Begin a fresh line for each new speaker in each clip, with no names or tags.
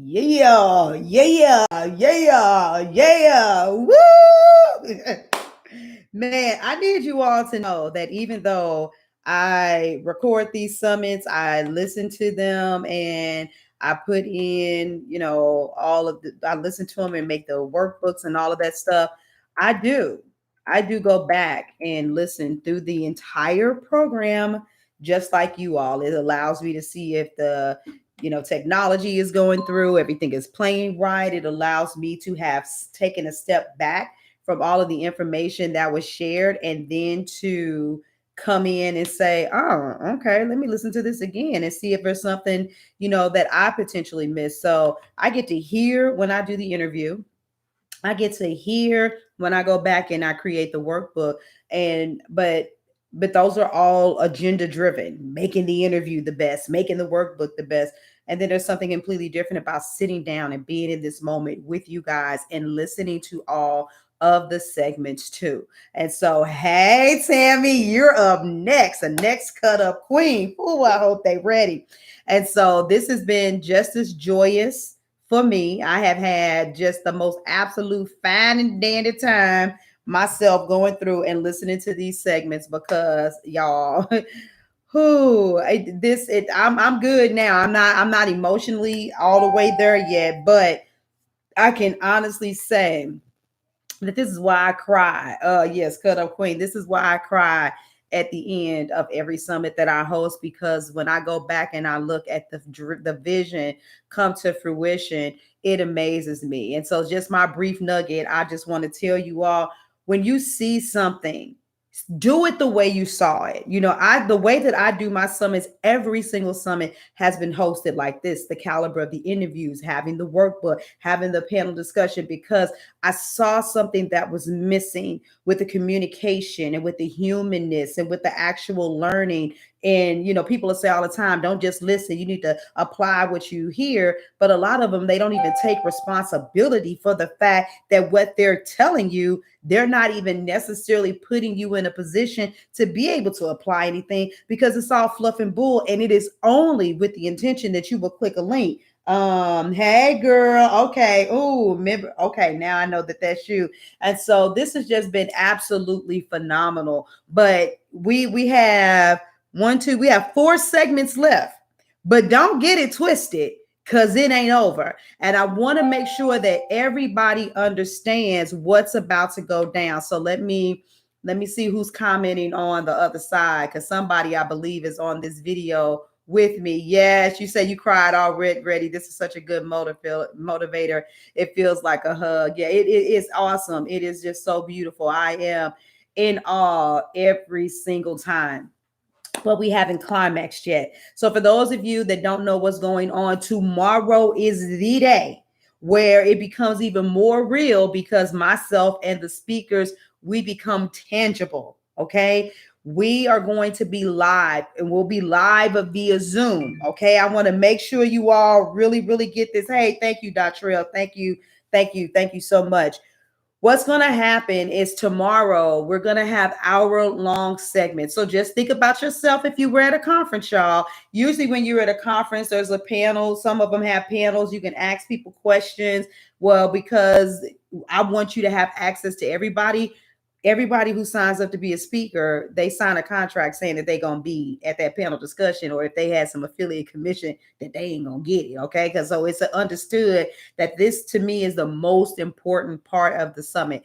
Yeah, yeah, yeah, yeah. Woo! Man, I need you all to know that even though I record these summits, I listen to them and I put in, I listen to them and make the workbooks and all of that stuff. I do. I do go back and listen through the entire program, just like you all. It allows me to see if the technology is going through, everything is playing right. It allows me to have taken a step back from all of the information that was shared and then to come in and say, oh, okay, let me listen to this again and see if there's something, that I potentially missed. So I get to hear when I do the interview. I get to hear when I go back and I create the workbook. And but those are all agenda driven, making the interview the best, making the workbook the best. And then there's something completely different about sitting down and being in this moment with you guys and listening to all of the segments too. And so, hey, Tammy, you're up next, a next cut up queen. Oh, I hope they ready. And so this has been just as joyous for me. I have had just the most absolute fine and dandy time myself going through and listening to these segments because y'all who I'm good now. I'm not emotionally all the way there yet, but I can honestly say that this is why I cry. Yes, cut up queen. This is why I cry at the end of every summit that I host, because when I go back and I look at the vision come to fruition, it amazes me. And so, just my brief nugget, I just want to tell you all, when you see something, do it the way you saw it. The way that I do my summits, every single summit has been hosted like this, the caliber of the interviews, having the workbook, having the panel discussion, because I saw something that was missing with the communication and with the humanness and with the actual learning. And people will say all the time, don't just listen, you need to apply what you hear. But a lot of them, they don't even take responsibility for the fact that what they're telling you, they're not even necessarily putting you in a position to be able to apply anything, because it's all fluff and bull, and it is only with the intention that you will click a link. Hey girl, okay. Oh, remember, okay, now I know that that's you. And so this has just been absolutely phenomenal. But we have we have 4 segments left, but don't get it twisted, because it ain't over. And I want to make sure that everybody understands what's about to go down. So let me see who's commenting on the other side, because somebody, I believe, is on this video with me. Yes, you say you cried already. This is such a good motivator. It feels like a hug. Yeah, it is awesome. It is just so beautiful. I am in awe every single time, but we haven't climaxed yet. So for those of you that don't know what's going on, tomorrow is the day where it becomes even more real, because myself and the speakers, we become tangible. Okay. We are going to be live, and we'll be live via Zoom. Okay. I want to make sure you all really, really get this. Hey, thank you, Dr. Thank you. Thank you. Thank you so much. What's going to happen is tomorrow we're going to have hour-long segments. So just think about yourself if you were at a conference, y'all. Usually when you're at a conference, there's a panel. Some of them have panels. You can ask people questions. Well, because I want you to have access to everybody who signs up to be a speaker, they sign a contract saying that they're going to be at that panel discussion, or if they had some affiliate commission, that they ain't going to get it. Okay. Because so it's understood that this, to me, is the most important part of the summit.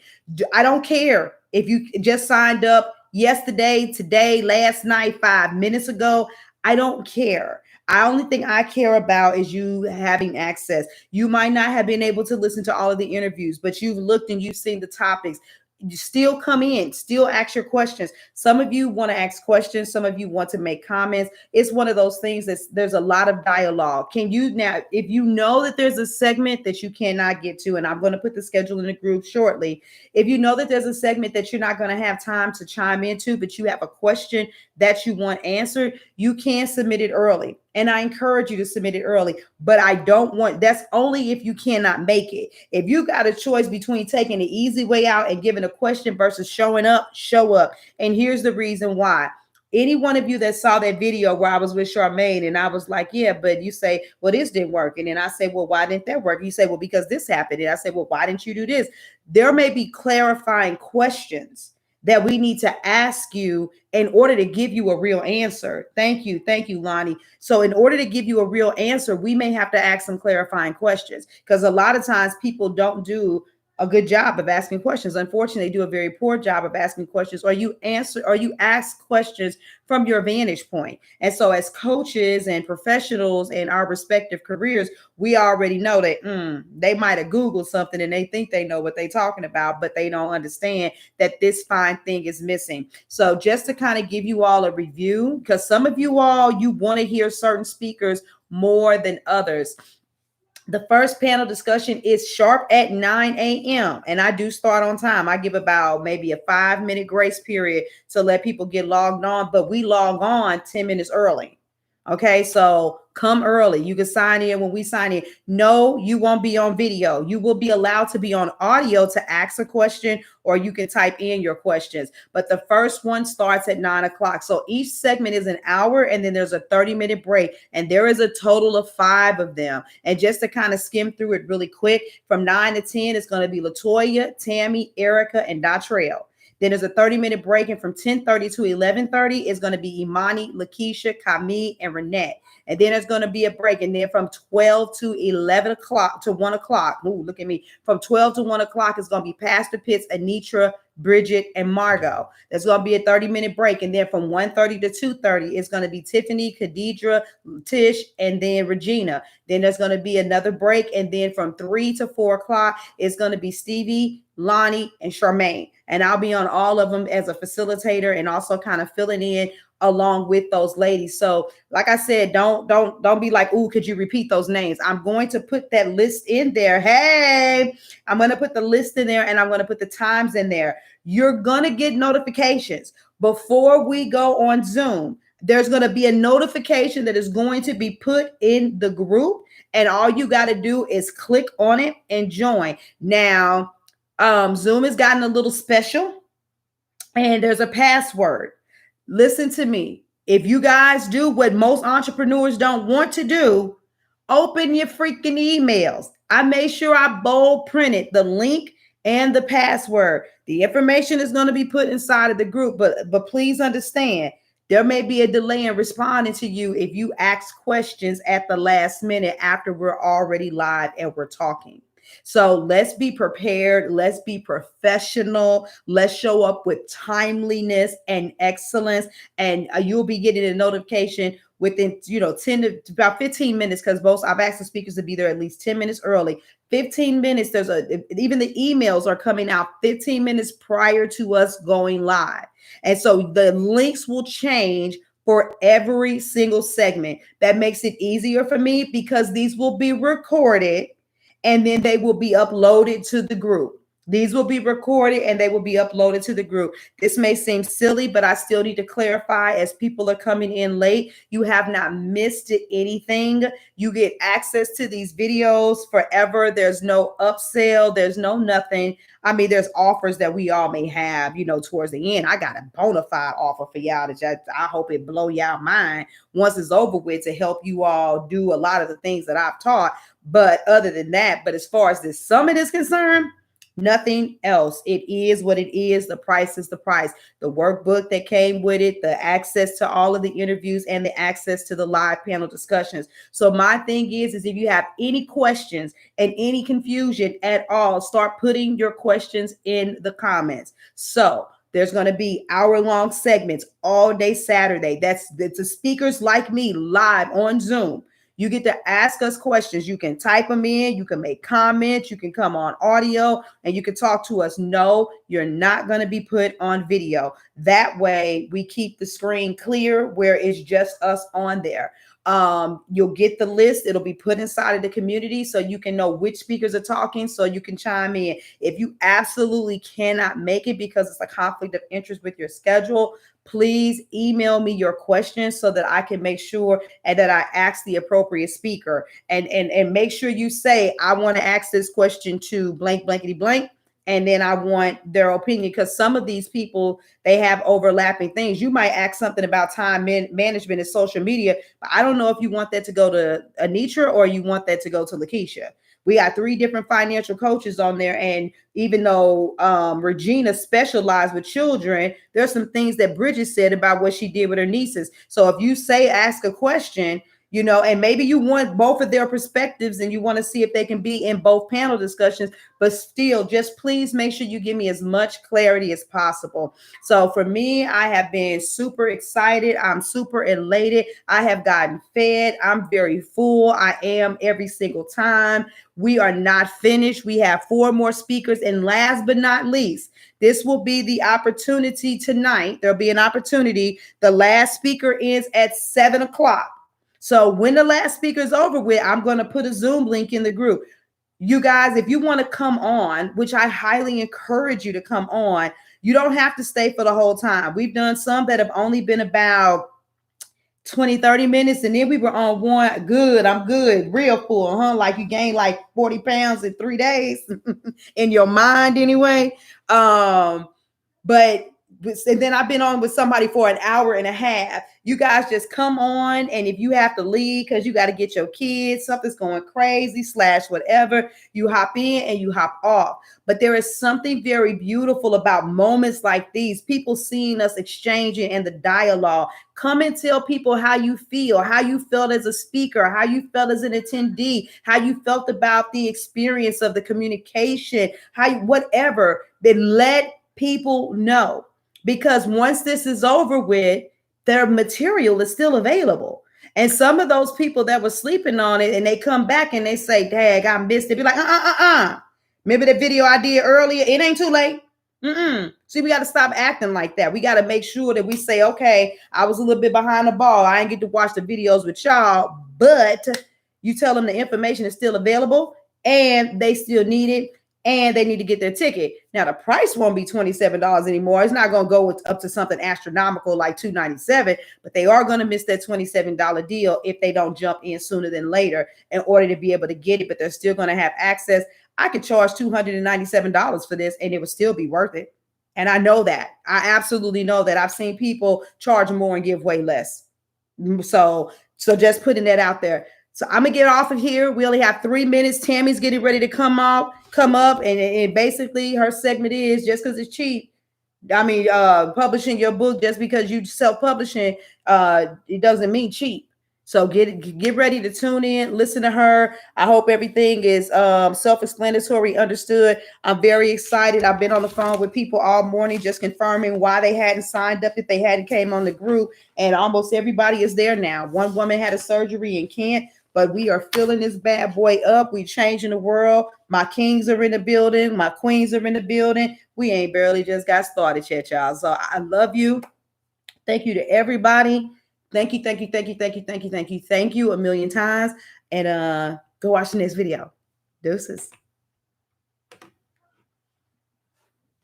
I don't care if you just signed up yesterday, today, last night, 5 minutes ago. I don't care. The only thing I care about is you having access. You might not have been able to listen to all of the interviews, but you've looked and you've seen the topics. You still come in, still ask your questions. Some of you want to ask questions, some of you want to make comments. It's one of those things that there's a lot of dialogue. Can you now, if you know that there's a segment that you cannot get to, and I'm going to put the schedule in the group shortly, if you know that there's a segment that you're not going to have time to chime into, but you have a question that you want answered, you can submit it early. And I encourage you to submit it early, but I don't want, that's only if you cannot make it. If you got a choice between taking the easy way out and giving a question versus showing up, show up. And here's the reason why. Any one of you that saw that video where I was with Charmaine and I was like, yeah, but you say, well, this didn't work. And then I say, well, why didn't that work? You say, well, because this happened. And I say, well, why didn't you do this? There may be clarifying questions that we need to ask you in order to give you a real answer. Thank you. Thank you, Lonnie. So in order to give you a real answer, we may have to ask some clarifying questions, because a lot of times people don't do a good job of asking questions. Unfortunately, they do a very poor job of asking questions, or you ask questions from your vantage point. And so as coaches and professionals in our respective careers, we already know that they might have Googled something and they think they know what they're talking about, but they don't understand that this fine thing is missing. So just to kind of give you all a review, because some of you all, you want to hear certain speakers more than others. The first panel discussion is sharp at 9 a.m. and I do start on time. I give about maybe a 5-minute grace period to let people get logged on, but we log on 10 minutes early. Okay, so come early. You can sign in when we sign in. No, you won't be on video. You will be allowed to be on audio to ask a question, or you can type in your questions. But the first one starts at 9 o'clock. So each segment is an hour, and then there's a 30-minute break. And there is a total of 5 of them. And just to kind of skim through it really quick, from 9 to 10, it's going to be Latoya, Tammy, Erica, and Datrell. Then there's a 30-minute break, and from 10:30 to 11:30 is going to be Imani, Lakeisha, Camille, and Renette. And then there's going to be a break. And then from 12 to 11 o'clock to 1 o'clock, ooh, look at me. From 12 to 1 o'clock is going to be Pastor Pitts, Anitra, Bridget, and Margot. There's going to be a 30-minute break. And then from 1:30 to 2:30, it's going to be Tiffany, Khadidra, Tish, and then Regina. Then there's going to be another break. And then from 3 to 4 o'clock, it's going to be Stevie, Lonnie, and Charmaine. And I'll be on all of them as a facilitator and also kind of filling in along with those ladies. So like I said, don't be like, ooh, could you repeat those names? I'm going to put that list in there. Hey, I'm going to put the list in there, and I'm going to put the times in there. You're going to get notifications before we go on Zoom. There's going to be a notification that is going to be put in the group, and all you got to do is click on it and join. Now, Zoom has gotten a little special, and there's a password. Listen to me. If you guys do what most entrepreneurs don't want to do, open your freaking emails. I made sure I bold printed the link and the password. The information is going to be put inside of the group, but please understand, there may be a delay in responding to you if you ask questions at the last minute after we're already live and we're talking. So let's be prepared. Let's be professional. Let's show up with timeliness and excellence. And you'll be getting a notification within, 10 to about 15 minutes, because I've asked the speakers to be there at least 10 minutes early. 15 minutes. Even the emails are coming out 15 minutes prior to us going live. And so the links will change for every single segment. That makes it easier for me because these will be recorded and then they will be uploaded to the group. These will be recorded and they will be uploaded to the group. This may seem silly, but I still need to clarify, as people are coming in late, you have not missed anything. You get access to these videos forever. There's no upsell. There's no nothing. I mean, there's offers that we all may have, towards the end. I got a bona fide offer for y'all that I hope it blow y'all mind once it's over with, to help you all do a lot of the things that I've taught. But other than that, but as far as this summit is concerned, nothing else. It is what it is. The price is the price. The workbook that came with it, the access to all of the interviews, and the access to the live panel discussions. So my thing is if you have any questions and any confusion at all, start putting your questions in the comments. So there's going to be hour-long segments all day Saturday. It's the speakers like me live on Zoom. You get to ask us questions. You can type them in. You can make comments. You can come on audio and you can talk to us. No, you're not going to be put on video. That way we keep the screen clear where it's just us on there. You'll get the list. It'll be put inside of the community so you can know which speakers are talking, so you can chime in. If you absolutely cannot make it because it's a conflict of interest with your schedule, please email me your questions so that I can make sure and that I ask the appropriate speaker, and make sure you say, I want to ask this question to blank, blankety blank. And then I want their opinion, because some of these people, they have overlapping things. You might ask something about time management and social media, but I don't know if you want that to go to Anitra or you want that to go to Lakeisha. We got 3 different financial coaches on there. And even though Regina specialized with children, there's some things that Bridget said about what she did with her nieces. So if you say, ask a question, and maybe you want both of their perspectives and you want to see if they can be in both panel discussions, but still, just please make sure you give me as much clarity as possible. So for me, I have been super excited. I'm super elated. I have gotten fed. I'm very full. I am every single time. We are not finished. We have 4 more speakers. And last but not least, this will be the opportunity tonight. There'll be an opportunity. The last speaker ends at 7 o'clock. So when the last speaker is over with, I'm going to put a Zoom link in the group. You guys, if you want to come on, which I highly encourage you to come on, you don't have to stay for the whole time. We've done some that have only been about 20, 30 minutes. And then we were on one. Good. I'm good. Real full, huh? Like you gained like 40 pounds in 3 days in your mind anyway. But and then I've been on with somebody for an hour and a half. You guys just come on, and if you have to leave because you got to get your kids, something's going crazy / whatever, you hop in and you hop off. But there is something very beautiful about moments like these, people seeing us exchanging and the dialogue. Come and tell people how you feel, how you felt as a speaker, how you felt as an attendee, how you felt about the experience of the communication, whatever. Then let people know, because once this is over with, their material is still available. And some of those people that were sleeping on it and they come back and they say, "Dang, I missed it." Be like, remember that video I did earlier? It ain't too late. See, we got to stop acting like that. We got to make sure that we say, okay, I was a little bit behind the ball. I didn't get to watch the videos with y'all, but you tell them the information is still available and they still need it. And they need to get their ticket. Now, the price won't be $27 anymore. It's not going to go up to something astronomical like $297, but they are going to miss that $27 deal if they don't jump in sooner than later in order to be able to get it, but they're still going to have access. I could charge $297 for this and it would still be worth it. And I know that. I absolutely know that. I've seen people charge more and give way less. So just putting that out there. So I'm gonna get off of here. We only have 3 minutes. Tammy's getting ready to come up, and basically her segment is, just because it's cheap. I mean, publishing your book just because you self-publishing, it doesn't mean cheap. So get ready to tune in, listen to her. I hope everything is self-explanatory, understood. I'm very excited. I've been on the phone with people all morning just confirming why they hadn't signed up if they hadn't came on the group, and almost everybody is there now. One woman had a surgery and can't, but we are filling this bad boy up. We changing the world. My kings are in the building. My queens are in the building. We ain't barely just got started yet, y'all. So I love you. Thank you to everybody. Thank you, thank you, thank you, thank you, thank you, thank you, thank you a million times. And go watch the next video. Deuces.